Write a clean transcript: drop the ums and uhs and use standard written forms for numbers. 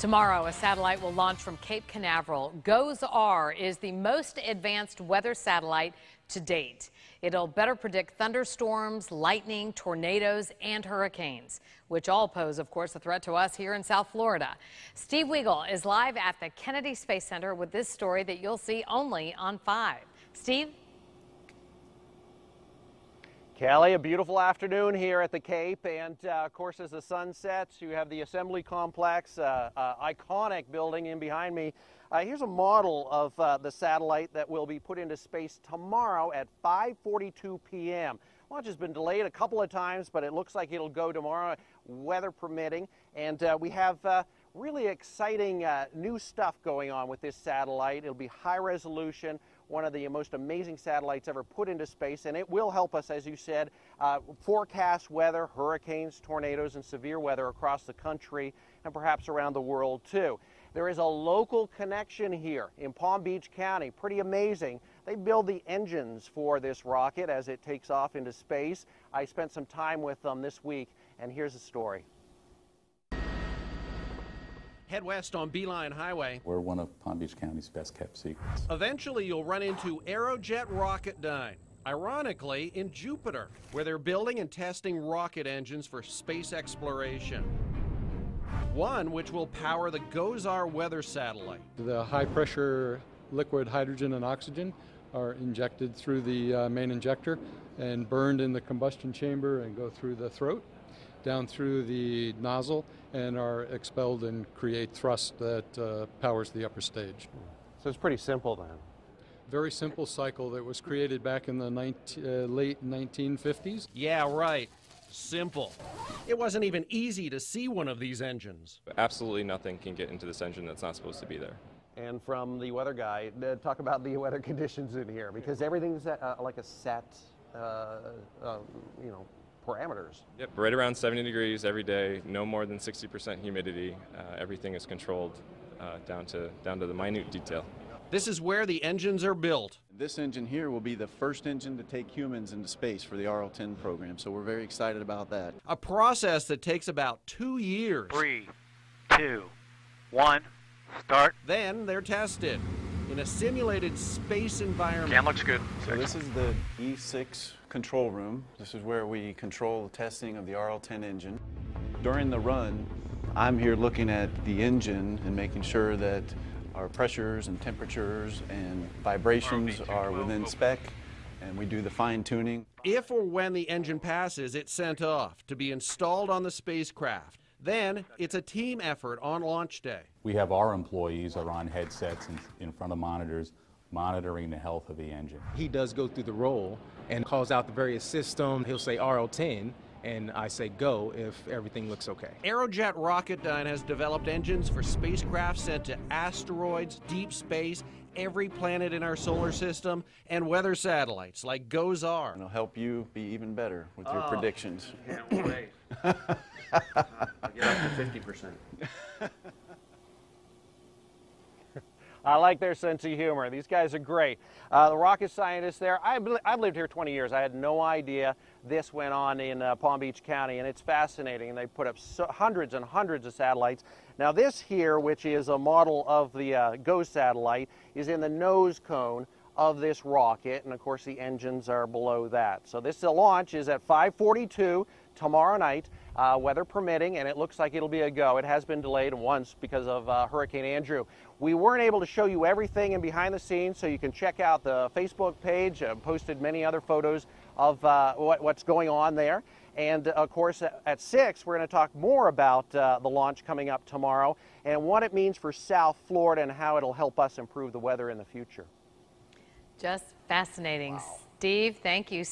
Tomorrow, a satellite will launch from Cape Canaveral. GOES R is the most advanced weather satellite to date. It'll better predict thunderstorms, lightning, tornadoes, and hurricanes, which all pose, of course, a threat to us here in South Florida. Steve Weigel is live at the Kennedy Space Center with this story that you'll see only on 5. Steve? Kelly, a beautiful afternoon here at the Cape, and of course as the sun sets you have the assembly complex, iconic building in behind me. Here's a model of the satellite that will be put into space tomorrow at 5:42 p.m. Launch has been delayed a couple of times, but it looks like it'll go tomorrow, weather permitting, and we have really exciting new stuff going on with this satellite. It'll be high resolution, one of the most amazing satellites ever put into space, and it will help us, as you said, forecast weather, hurricanes, tornadoes, and severe weather across the country and perhaps around the world too. There is a local connection here in Palm Beach County, pretty amazing. They build the engines for this rocket as it takes off into space. I spent some time with them this week, and here's the story. Head west on Beeline Highway. We're one of Palm Beach County's best kept secrets. Eventually you'll run into Aerojet Rocketdyne, ironically in Jupiter, where they're building and testing rocket engines for space exploration. One which will power the GOES R weather satellite. The high pressure liquid hydrogen and oxygen are injected through the main injector and burned in the combustion chamber and go through the throat, down through the nozzle, and are expelled and create thrust that powers the upper stage. So it's pretty simple then. Very simple cycle that was created back in the late 1950s. Yeah, right. Simple. It wasn't even easy to see one of these engines. Absolutely nothing can get into this engine that's not supposed to be there. And from the weather guy, talk about the weather conditions in here, because everything's like a set, parameters. Yep, right around 70 degrees every day, no more than 60% humidity. Everything is controlled down to the minute detail. This is where the engines are built. This engine here will be the first engine to take humans into space for the RL-10 program, so we're very excited about that. A process that takes about 2 years. 3, 2, 1, start. Then they're tested in a simulated space environment. Cam looks good. So this is the E6 control room. This is where we control the testing of the RL-10 engine. During the run, I'm here looking at the engine and making sure that our pressures and temperatures and vibrations are within spec, and we do the fine-tuning. If or when the engine passes, it's sent off to be installed on the spacecraft. Then it's a team effort on launch day. We have our employees are on headsets in front of monitors monitoring the health of the engine. He does go through the roll and calls out the various systems. He'll say RL-10, and I say go if everything looks okay. Aerojet Rocketdyne has developed engines for spacecraft sent to asteroids, deep space, every planet in our solar system, and weather satellites like GOES R. It'll help you be even better with your predictions. Can't wait. Get up to 50%. I like their sense of humor. These guys are great. The rocket scientists there, I've lived here 20 years. I had no idea this went on in Palm Beach County, and it's fascinating. And they put up hundreds and hundreds of satellites. Now this here, which is a model of the GOES satellite, is in the nose cone of this rocket, and of course the engines are below that. So this launch is at 5:42 tomorrow night, weather permitting, and it looks like it'll be a go. It has been delayed once because of Hurricane Andrew. We weren't able to show you everything in behind the scenes, so you can check out the Facebook page. Posted many other photos of what's going on there. And of course at 6 we're going to talk more about the launch coming up tomorrow and what it means for South Florida and how it'll help us improve the weather in the future. Just fascinating. Wow. Steve, thank you.